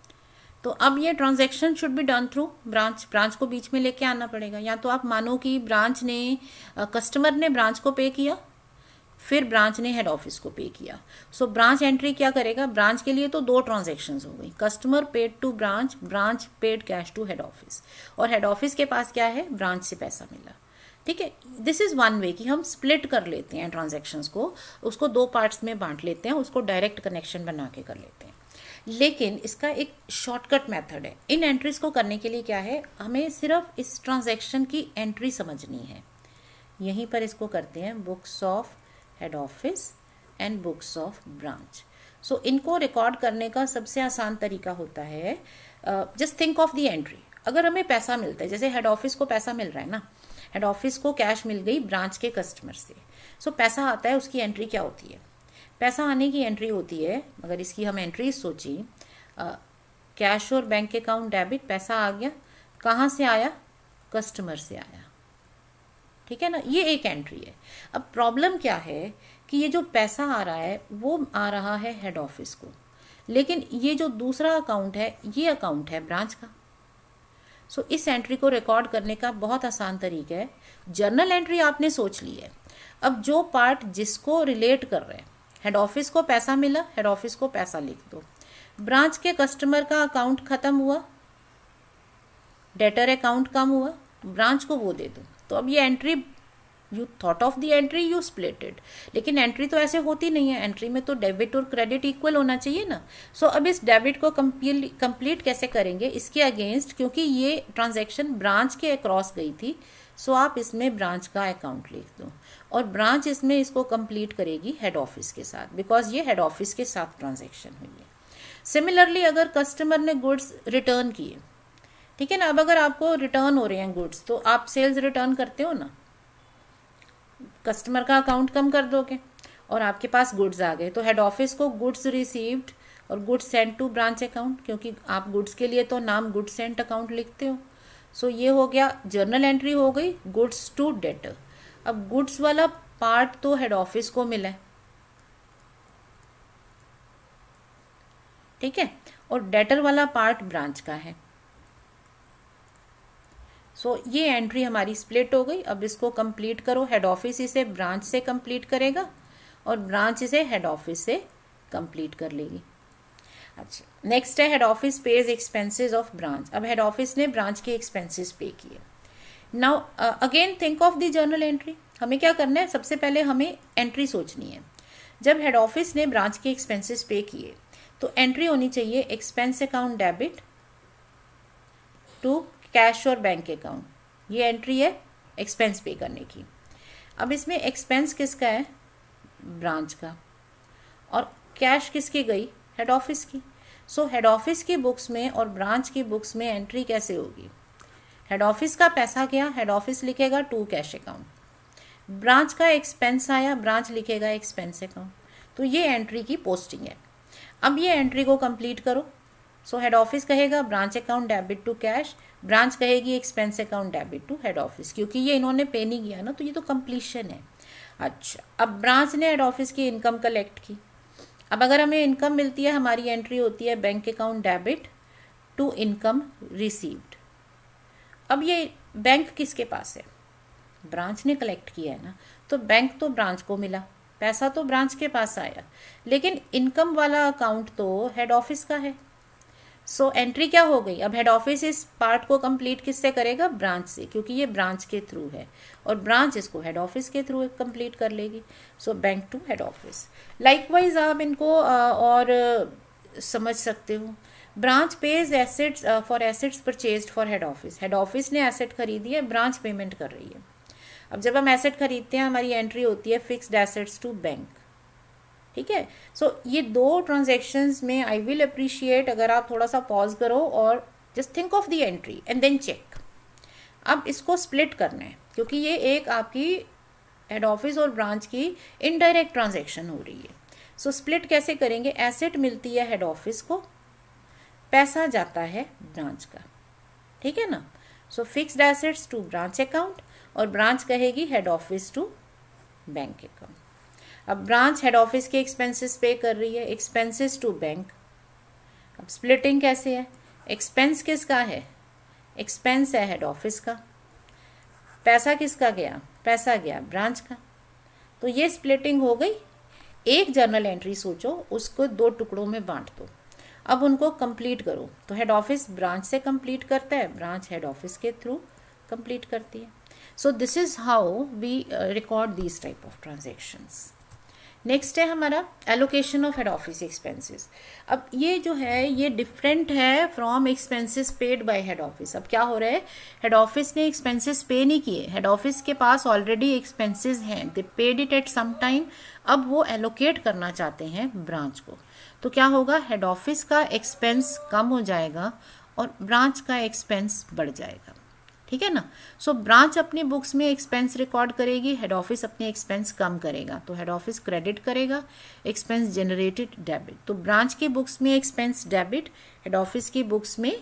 तो अब ये transaction should be done through branch, branch को बीच में लेके आना पड़ेगा। या तो आप मानो कि ब्रांच ने कस्टमर ने ब्रांच को पे किया, फिर ब्रांच ने हेड ऑफिस को पे किया, सो ब्रांच एंट्री क्या करेगा, ब्रांच के लिए तो दो ट्रांजैक्शंस हो गई, customer paid to branch, branch paid cash to head office, और हेड ऑफिस के पास क्या है, ब्रांच से पैसा मिला, ठीक है। दिस इज़ वन वे कि हम स्प्लिट कर लेते हैं ट्रांजैक्शंस को, उसको दो पार्ट्स में बांट लेते हैं, उसको डायरेक्ट कनेक्शन बना के कर लेते हैं। लेकिन इसका एक शॉर्टकट मेथड है। इन एंट्रीज को करने के लिए क्या है, हमें सिर्फ इस ट्रांजैक्शन की एंट्री समझनी है। यहीं पर इसको करते हैं books of head office and books of branch. So इनको रिकॉर्ड करने का सबसे आसान तरीका होता है, just think of the entry. अगर हमें पैसा मिलता है, जैसे हेड ऑफिस को पैसा मिल रहा है ना, हेड ऑफिस को कैश मिल गई ब्रांच के कस्टमर से, सो पैसा आता है, उसकी एंट्री क्या होती है, पैसा आने की एंट्री होती है, अगर इसकी हम एंट्री सोची, कैश और बैंक अकाउंट डेबिट, पैसा आ गया, कहाँ से आया, कस्टमर से आया, ठीक है ना, ये एक एंट्री है। अब प्रॉब्लम क्या है कि ये जो पैसा आ रहा है वो आ रहा है हेड ऑफिस को, लेकिन ये जो दूसरा अकाउंट है ये अकाउंट है ब्रांच का। सो इस एंट्री को रिकॉर्ड करने का बहुत आसान तरीका है, जर्नल एंट्री आपने सोच ली है, अब जो पार्ट जिसको रिलेट कर रहे हैं, हेड ऑफिस को पैसा मिला, हेड ऑफिस को पैसा लिख दो, ब्रांच के कस्टमर का अकाउंट खत्म हुआ, डेटर अकाउंट कम हुआ, ब्रांच को वो दे दो, तो अब ये entry you thought of the entry, you split it. लेकिन एंट्री तो ऐसे होती नहीं है, एंट्री में तो डेबिट और क्रेडिट इक्वल होना चाहिए ना। सो अब इस डेबिट को कंप्लीट कैसे करेंगे इसके अगेंस्ट, क्योंकि ये ट्रांजैक्शन ब्रांच के अक्रॉस गई थी, सो आप इसमें ब्रांच का अकाउंट लिख दो और ब्रांच इसमें इसको कंप्लीट करेगी हेड ऑफिस के साथ, बिकॉज ये हेड ऑफिस के साथ ट्रांजैक्शन हुई है। सिमिलरली अगर कस्टमर ने गुड्स रिटर्न किए, ठीक है ना, अब अगर आपको रिटर्न हो रहे हैं गुड्स तो आप सेल्स रिटर्न करते हो ना, कस्टमर का अकाउंट कम कर दोगे और आपके पास गुड्स आ गए, तो हेड ऑफिस को गुड्स रिसीव्ड और goods sent to branch account, क्योंकि आप गुड्स के लिए तो नाम गुड्स सेंट अकाउंट लिखते हो। सो ये हो गया, जर्नल एंट्री हो गई गुड्स टू डेटर। अब गुड्स वाला पार्ट तो हेड ऑफिस को मिला है, ठीक है, और डेटर वाला पार्ट ब्रांच का है। सो ये एंट्री हमारी स्प्लिट हो गई। अब इसको कंप्लीट करो, हेड ऑफिस इसे ब्रांच से कंप्लीट करेगा और ब्रांच इसे हेड ऑफिस से कंप्लीट कर लेगी। अच्छा, नेक्स्ट है head office page expenses of branch. अब हेड ऑफिस ने ब्रांच के एक्सपेंसेस पे किए। Now again think of the journal entry. हमें क्या करना है, सबसे पहले हमें एंट्री सोचनी है। जब हेड ऑफिस ने ब्रांच के एक्सपेंसेस पे किए तो एंट्री होनी चाहिए expense account debit to cash और बैंक अकाउंट। ये एंट्री है एक्सपेंस पे करने की। अब इसमें एक्सपेंस किसका है, ब्रांच का, और कैश किसकी गई, हेड ऑफिस की। सो हेड ऑफिस की बुक्स में और ब्रांच की बुक्स में एंट्री कैसे होगी, हेड ऑफिस का पैसा गया, हेड ऑफिस लिखेगा टू कैश अकाउंट, ब्रांच का एक्सपेंस आया, ब्रांच लिखेगा एक्सपेंस अकाउंट। तो ये एंट्री की पोस्टिंग है। अब ये एंट्री को कंप्लीट करो। सो हेड ऑफिस कहेगा branch account debit to cash, branch कहेगी expense account debit to head office, क्योंकि ये इन्होंने पे नहीं किया ना, तो ये तो कंप्लीशन है। अच्छा, अब ब्रांच ने हेड ऑफिस की इनकम कलेक्ट की। अब अगर हमें इनकम मिलती है, हमारी एंट्री होती है bank account debit to income received. अब ये बैंक किसके पास है, ब्रांच ने कलेक्ट किया है ना, तो बैंक तो ब्रांच को मिला, पैसा तो ब्रांच के पास आया, लेकिन इनकम वाला अकाउंट तो हेड ऑफिस का है। सो एंट्री क्या हो गई, अब हेड ऑफिस इस पार्ट को कंप्लीट किससे करेगा, ब्रांच से, क्योंकि ये ब्रांच के थ्रू है और ब्रांच इसको हेड ऑफिस के थ्रू कंप्लीट कर लेगी। So bank to head office. Likewise आप इनको और समझ सकते हो। Branch pays assets for assets purchased for head office. Head office ने एसेट खरीदी है, ब्रांच पेमेंट कर रही है। अब जब हम एसेट खरीदते हैं, हमारी एंट्री होती है फिक्स्ड एसेट्स टू बैंक, ठीक है। सो ये दो ट्रांजैक्शंस में आई विल अप्रिशिएट अगर आप थोड़ा सा पॉज करो और just think of the entry and then check. अब इसको स्प्लिट करना है, क्योंकि ये एक आपकी हेड ऑफिस और ब्रांच की इनडायरेक्ट ट्रांजैक्शन हो रही है। सो स्प्लिट कैसे करेंगे, एसेट मिलती है हेड ऑफिस को, पैसा जाता है ब्रांच का, ठीक है ना। So fixed assets to branch account और ब्रांच कहेगी head office to bank account. अब ब्रांच हेड ऑफिस के एक्सपेंसेस पे कर रही है, एक्सपेंसेस टू बैंक। अब स्प्लिटिंग कैसे है, एक्सपेंस किसका है, एक्सपेंस है हेड ऑफिस का, पैसा किसका गया, पैसा गया ब्रांच का। तो ये स्प्लिटिंग हो गई। एक जर्नल एंट्री सोचो, उसको दो टुकड़ों में बांट दो, अब उनको कंप्लीट करो। तो हेड ऑफिस ब्रांच से कंप्लीट करता है, ब्रांच हेड ऑफिस के थ्रू कंप्लीट करती है। So this is how we record these type of transactions. Next है हमारा allocation of head office expenses. अब ये जो है ये डिफरेंट है from expenses paid by head office. अब क्या हो रहा है, हेड ऑफिस ने एक्सपेंसेस पे नहीं किए, हेड ऑफिस के पास ऑलरेडी एक्सपेंसेस हैं, they paid it at some time. अब वो एलोकेट करना चाहते हैं ब्रांच को, तो क्या होगा, हेड ऑफिस का एक्सपेंस कम हो जाएगा और ब्रांच का एक्सपेंस बढ़ जाएगा, ठीक है ना। सो ब्रांच अपनी बुक्स में एक्सपेंस रिकॉर्ड करेगी, हेड ऑफिस अपने एक्सपेंस कम करेगा, तो हेड ऑफिस क्रेडिट करेगा, एक्सपेंस जनरेटेड डेबिट। तो ब्रांच की बुक्स में एक्सपेंस डेबिट, हेड ऑफिस की बुक्स में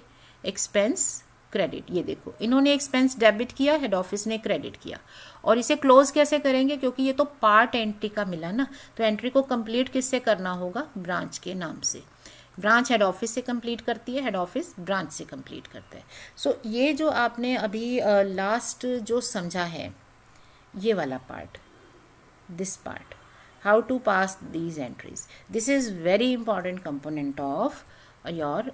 एक्सपेंस क्रेडिट। ये देखो, इन्होंने एक्सपेंस डेबिट किया, हेड ऑफिस ने क्रेडिट किया। और इसे क्लोज कैसे करेंगे, क्योंकि ये तो पार्ट एंट्री का मिला ना, तो एंट्री को कंप्लीट किससे करना होगा, ब्रांच के नाम से। ब्रांच हेड ऑफिस से कंप्लीट करती है, हेड ऑफिस ब्रांच से कंप्लीट करता है। सो ये जो आपने अभी लास्ट जो समझा है, ये वाला part, this part, how to pass these entries, this is very important component of your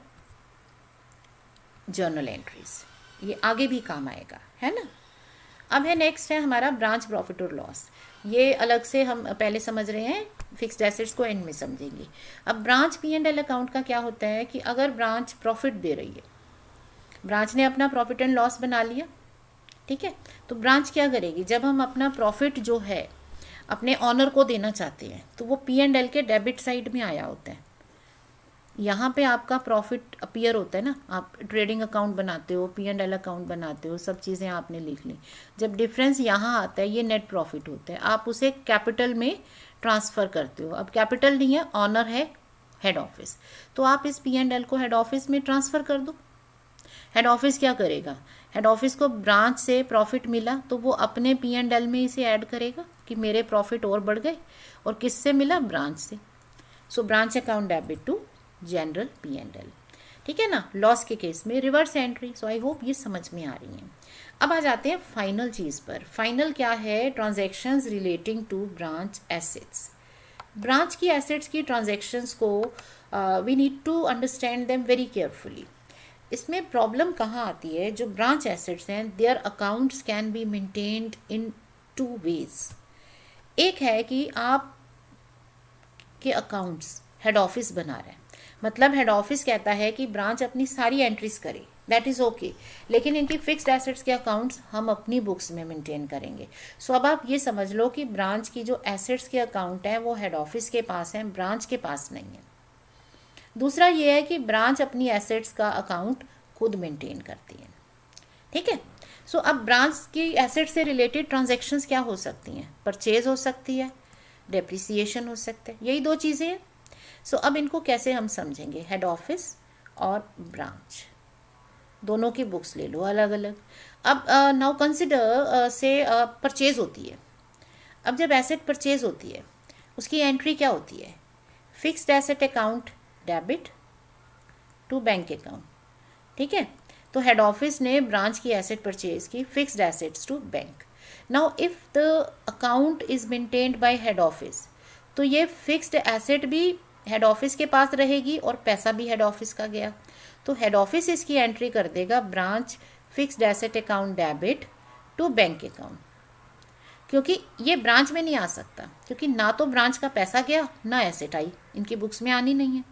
journal entries. ये आगे भी काम आएगा, है ना। अब है नेक्स्ट है हमारा ब्रांच प्रॉफिट और लॉस। ये अलग से हम पहले समझ रहे हैं, फिक्स्ड एसेट्स को एंड में समझेंगे। अब ब्रांच P&L अकाउंट का क्या होता है कि अगर ब्रांच प्रॉफिट दे रही है, ब्रांच ने अपना प्रॉफिट एंड लॉस बना लिया, ठीक है, तो ब्रांच क्या करेगी, जब हम अपना प्रॉफिट जो है अपने ऑनर को देना चाहते हैं तो वो P&L के डेबिट साइड में आया होता है। यहाँ पे आपका प्रॉफिट अपीयर होता है ना, आप ट्रेडिंग अकाउंट बनाते हो, P&L अकाउंट बनाते हो, सब चीज़ें आपने लिख ली। जब डिफरेंस यहाँ आता है ये नेट प्रॉफिट होता है, आप उसे कैपिटल में ट्रांसफ़र करते हो। अब कैपिटल नहीं है, ऑनर है हेड ऑफिस, तो आप इस P&L को हेड ऑफिस में ट्रांसफ़र कर दो। हेड ऑफिस क्या करेगा, हेड ऑफिस को ब्रांच से प्रॉफिट मिला तो वो अपने P&L में इसे ऐड करेगा कि मेरे प्रॉफिट और बढ़ गए, और किससे मिला, ब्रांच से। So branch account debit to general P&L, ठीक है ना। लॉस के केस में reverse entry. So I hope ये समझ में आ रही है। अब आ जाते हैं फाइनल चीज़ पर। फाइनल क्या है, transactions relating to branch assets. Branch की एसेट्स की ट्रांजैक्शंस को we need to understand them very carefully. इसमें प्रॉब्लम कहाँ आती है, जो ब्रांच एसेट्स हैं their accounts can be maintained in 2 ways. एक है कि आप के अकाउंट्स हेड ऑफिस बना रहे हैं, मतलब हेड ऑफिस कहता है कि ब्रांच अपनी सारी एंट्रीज करे, दैट इज़ ओके, लेकिन इनकी फिक्स्ड एसेट्स के अकाउंट्स हम अपनी बुक्स में मेंटेन करेंगे। सो अब आप ये समझ लो कि ब्रांच की जो एसेट्स के अकाउंट हैं वो हेड ऑफिस के पास हैं, ब्रांच के पास नहीं है। दूसरा ये है कि ब्रांच अपनी एसेट्स का अकाउंट खुद मेंटेन करती है, ठीक है। सो अब ब्रांच की एसेट से रिलेटेड ट्रांजैक्शंस क्या हो सकती हैं, परचेज हो सकती है, डेप्रिसिएशन हो सकता है, यही 2 चीज़ें हैं। सो अब इनको कैसे हम समझेंगे, हेड ऑफिस और ब्रांच दोनों की बुक्स ले लो अलग अलग। अब नाउ कंसिडर से परचेज होती है। अब जब एसेट परचेज होती है उसकी एंट्री क्या होती है, fixed asset account debit to bank account, ठीक है। तो हेड ऑफिस ने ब्रांच की एसेट परचेज की, fixed assets to bank. Now if the account is maintained by head office, तो ये फिक्स्ड एसेट भी हेड ऑफिस के पास रहेगी और पैसा भी हेड ऑफिस का गया, तो हेड ऑफिस इसकी एंट्री कर देगा branch fixed asset account debit to bank account, क्योंकि ये ब्रांच में नहीं आ सकता, क्योंकि ना तो ब्रांच का पैसा गया ना एसेट आई, इनकी बुक्स में आनी नहीं है,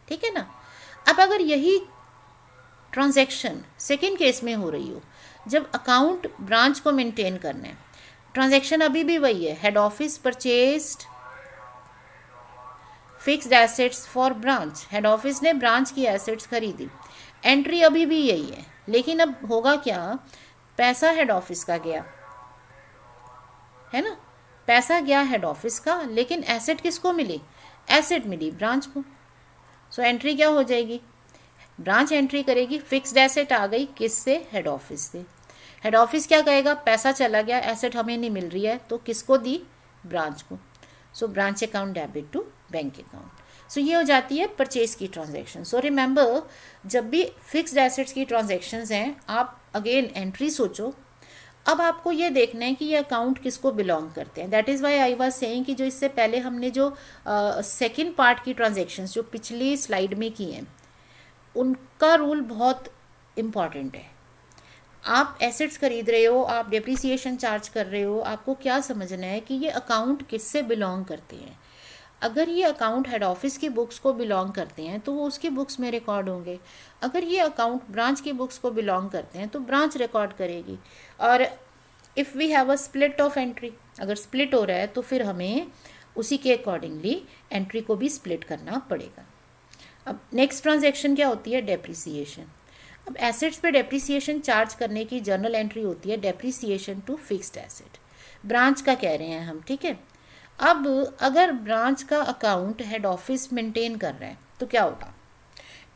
ठीक है ना। अब अगर यही ट्रांजैक्शन सेकेंड केस में हो रही हो, जब अकाउंट ब्रांच को मेंटेन करना है, ट्रांजैक्शन अभी भी वही है, head office purchased fixed assets for branch, head office ने ब्रांच की एसेट्स खरीदी, एंट्री अभी भी यही है, लेकिन अब होगा क्या, पैसा हेड ऑफिस का गया है ना, पैसा गया हेड ऑफिस का, लेकिन एसेट किसको मिली, एसेट मिली ब्रांच को। सो एंट्री क्या हो जाएगी, ब्रांच एंट्री करेगी, फिक्स्ड एसेट आ गई किससे, हेड ऑफिस से। हेड ऑफिस क्या कहेगा, पैसा चला गया, एसेट हमें नहीं मिल रही है, तो किसको दी, ब्रांच को। So branch account debit to bank account. So ये हो जाती है परचेज की ट्रांजैक्शन। सो रिमेंबर, जब भी फिक्स्ड एसेट्स की ट्रांजैक्शंस हैं, आप अगेन एंट्री सोचो, अब आपको ये देखना है कि ये अकाउंट किसको बिलोंग करते हैं। That is why I was saying कि जो इससे पहले हमने जो सेकेंड पार्ट की ट्रांजैक्शंस जो पिछली स्लाइड में की हैं, उनका रूल बहुत इम्पॉर्टेंट है। आप एसेट्स खरीद रहे हो, आप डेप्रिसिएशन चार्ज कर रहे हो, आपको क्या समझना है कि ये अकाउंट किससे बिलोंग करते हैं। अगर ये अकाउंट हेड ऑफिस की बुक्स को बिलोंग करते हैं तो वो उसकी बुक्स में रिकॉर्ड होंगे, अगर ये अकाउंट ब्रांच की बुक्स को बिलोंग करते हैं तो ब्रांच रिकॉर्ड करेगी। और if we have a split of entry, अगर स्प्लिट हो रहा है तो फिर हमें उसी के अकॉर्डिंगली एंट्री को भी स्प्लिट करना पड़ेगा। अब नेक्स्ट ट्रांजैक्शन क्या होती है, डेप्रिसिएशन। अब एसेट्स पे डेप्रिसिएशन चार्ज करने की जर्नल एंट्री होती है depreciation to fixed asset, branch का कह रहे हैं हम, ठीक है। अब अगर ब्रांच का अकाउंट हेड ऑफिस मेंटेन कर रहा है तो क्या होगा,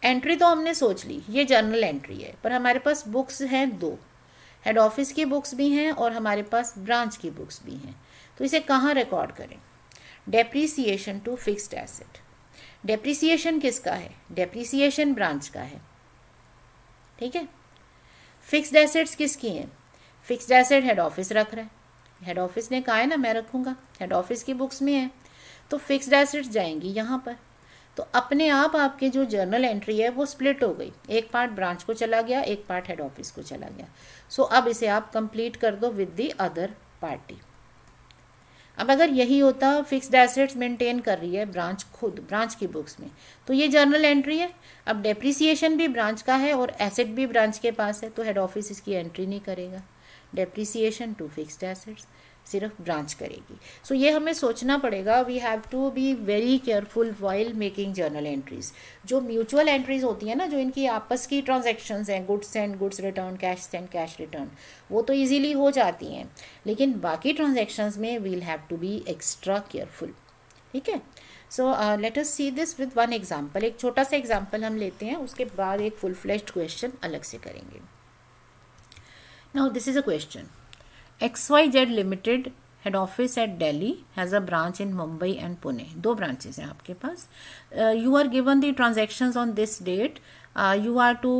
एंट्री तो हमने सोच ली, ये जर्नल एंट्री है, पर हमारे पास बुक्स हैं 2, हेड ऑफिस की बुक्स भी हैं और हमारे पास ब्रांच की बुक्स भी हैं, तो इसे कहाँ रिकॉर्ड करें, depreciation to fixed asset. Depreciation किसका है, डेप्रिसिएशन ब्रांच का है, ठीक है। फिक्स्ड एसेट्स किसकी हैं, फिक्स्ड एसेट हेड ऑफिस रख रहा है, हेड ऑफिस ने कहा है ना मैं रखूँगा, हेड ऑफिस की बुक्स में है, तो फिक्स्ड एसेट्स जाएंगी यहाँ पर। तो तो अपने आप आपके जो जर्नल एंट्री है वो स्प्लिट हो गई, एक पार्ट ब्रांच को चला गया, एक पार्ट हेड ऑफिस को चला गया। सो अब इसे आप कंप्लीट कर दो विद द अदर पार्टी। अब अगर यही होता फिक्स्ड एसेट्स मेंटेन कर रही है ब्रांच खुद ब्रांच की बुक्स में, तो ये जर्नल एंट्री है। अब डेप्रिसिएशन भी ब्रांच का है और एसेट भी ब्रांच के पास है, तो हेड ऑफिस इसकी एंट्री नहीं करेगा। डेप्रिसिएशन टू फिक्स्ड एसेट्स सिर्फ ब्रांच करेगी। सो ये हमें सोचना पड़ेगा, we have to be very careful while making journal entries. जो म्यूचुअल एंट्रीज होती है ना, जो इनकी आपस की ट्रांजैक्शंस हैं, goods send goods return, cash send cash return, वो तो इजीली हो जाती हैं, लेकिन बाकी ट्रांजैक्शंस में we'll have to be extra careful. ठीक है, so let us see this with one example. एक छोटा सा एग्जाम्पल हम लेते हैं, उसके बाद एक फुल फ्लेश्ड क्वेश्चन अलग से करेंगे। Now this is a question, XYZ Limited head office at Delhi has a branch in Mumbai and Pune. दो branches हैं आपके पास. You are given the transactions on this date. You are to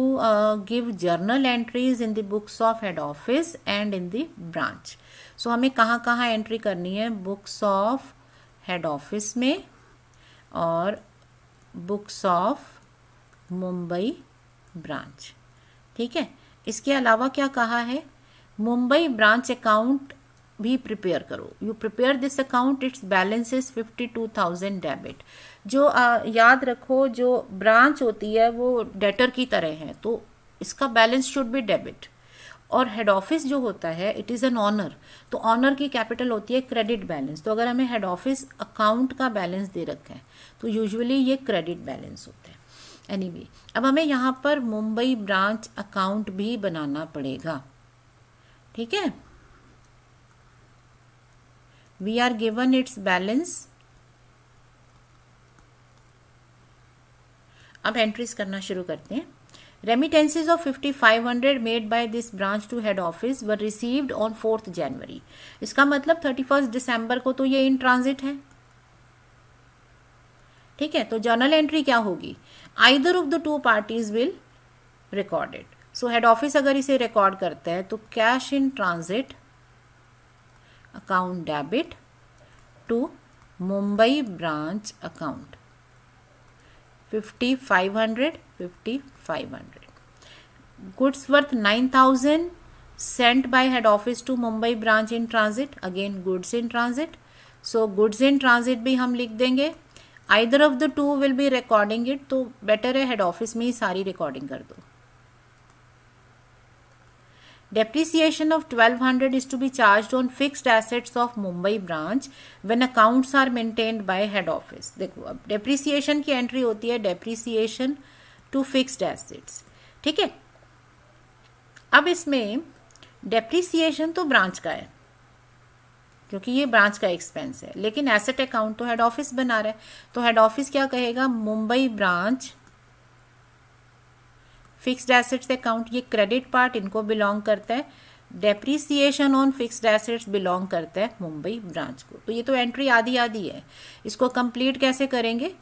give journal entries in the books of head office and in the branch. So हमें कहाँ कहाँ entry करनी है? books of head office में और books of Mumbai branch. ठीक है, इसके अलावा क्या कहा है? मुंबई ब्रांच अकाउंट भी प्रिपेयर करो। You prepare this account, it's balance is 52,000 debit. जो याद रखो, जो ब्रांच होती है वो डेटर की तरह है, तो इसका बैलेंस शुड बी डेबिट। और हेड ऑफिस जो होता है इट इज़ एन ऑनर, तो ऑनर की कैपिटल होती है क्रेडिट बैलेंस। तो अगर हमें हेड ऑफिस अकाउंट का बैलेंस दे रखा है तो यूजुअली ये क्रेडिट बैलेंस होता है। एनीवे, अब हमें यहाँ पर मुंबई ब्रांच अकाउंट भी बनाना पड़ेगा। ठीक है, we are given its balance. अब एंट्रीज करना शुरू करते हैं। Remittances of 5500 made by this branch to head office were received on 4th January. इसका मतलब 31 दिसंबर को तो ये इन ट्रांजिट है। ठीक है, तो जर्नल एंट्री क्या होगी? Either of the two parties will record it. So head office अगर इसे रिकॉर्ड करता है तो cash in transit account debit to Mumbai branch account 5500 goods worth 9000 sent by head office to Mumbai branch in transit, again goods in transit. So goods in transit भी हम लिख देंगे। Either of the two will be recording it, तो better है head office में ही सारी recording कर दो। Depreciation of 1200 is to be charged on fixed assets of Mumbai branch when accounts are maintained by head office. देखो, अब depreciation की entry होती है depreciation to fixed assets. ठीक है, अब इसमें depreciation तो ब्रांच का है क्योंकि ये ब्रांच का एक्सपेंस है, लेकिन एसेट अकाउंट तो हेड ऑफिस बना रहा है। तो हेड ऑफिस क्या कहेगा? Mumbai branch fixed assets account, ये क्रेडिट पार्ट इनको बिलोंग करता है। Depreciation on fixed assets belong करता है मुंबई ब्रांच को। तो ये तो एंट्री आधी आधी है, इसको कंप्लीट कैसे करेंगे?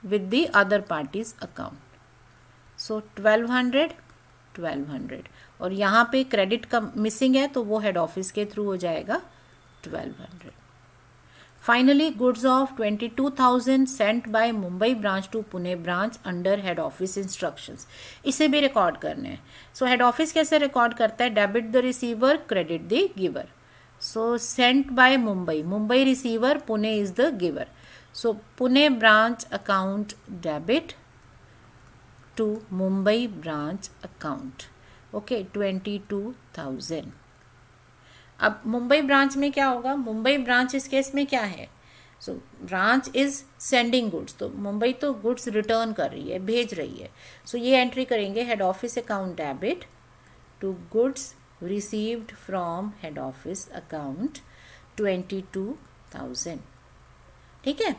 With the other party's account. So 1200 और यहाँ पे क्रेडिट का मिसिंग है तो वो हेड ऑफिस के थ्रू हो जाएगा 1200। Finally goods of 22,000 sent by Mumbai branch to Pune branch under head office instructions, इसे भी रिकॉर्ड करने हैं। सो हेड ऑफिस कैसे रिकॉर्ड करता है? Debit the receiver, credit the giver. So sent by Mumbai, Mumbai receiver, Pune is the giver. So Pune branch account debit to Mumbai branch account, okay, 22,000। अब Mumbai branch में क्या होगा? मुंबई ब्रांच इस केस में क्या है? सो ब्रांच इज सेंडिंग गुड्स, तो मुंबई तो गुड्स रिटर्न कर रही है, भेज रही है। सो ये एंट्री करेंगे head office account debit to goods received from head office account 22,000। ठीक है,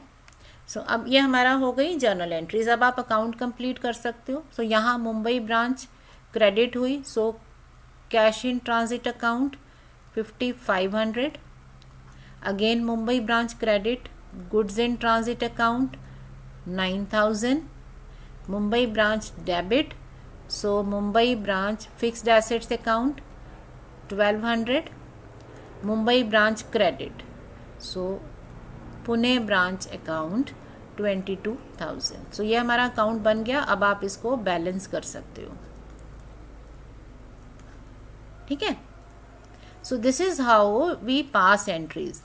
सो अब ये हमारा हो गई जर्नल एंट्रीज। अब आप अकाउंट कंप्लीट कर सकते हो। सो यहाँ मुंबई ब्रांच क्रेडिट हुई, so cash in transit account 5500, again Mumbai branch credit, goods in transit account 9000, Mumbai branch debit, so Mumbai branch fixed assets account 1200, Mumbai branch credit, so Pune branch account 22,000। सो ये हमारा अकाउंट बन गया। अब आप इसको बैलेंस कर सकते हो, ठीक है। So this is how we pass entries.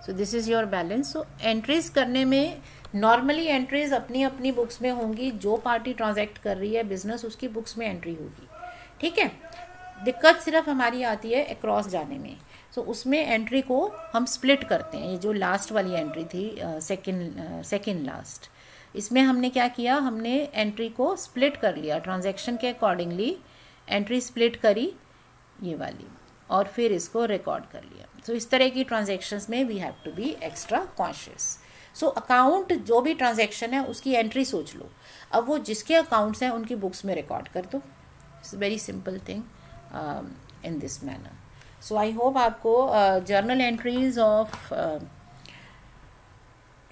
So this is your balance. So entries करने में नॉर्मली एंट्रीज अपनी अपनी बुक्स में होंगी, जो पार्टी ट्रांजैक्ट कर रही है बिजनेस उसकी बुक्स में एंट्री होगी, ठीक है। दिक्कत सिर्फ हमारी आती है अक्रॉस जाने में। सो उसमें एंट्री को हम स्प्लिट करते हैं। ये जो लास्ट वाली एंट्री थी, सेकेंड लास्ट, इसमें हमने क्या किया, हमने एंट्री को स्प्लिट कर लिया ट्रांजैक्शन के अकॉर्डिंगली। एंट्री स्प्लिट करी ये वाली और फिर इसको रिकॉर्ड कर लिया। सो इस तरह की ट्रांजैक्शंस में we have to be extra conscious. So account जो भी ट्रांजैक्शन है उसकी एंट्री सोच लो, अब वो जिसके अकाउंट्स हैं उनकी बुक्स में रिकॉर्ड कर दो। It's very simple thing in this manner. So I hope आपको journal entries of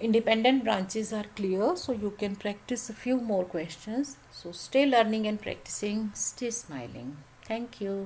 independent branches are clear, so you can practice a few more questions. So stay learning and practicing, stay smiling. Thank you.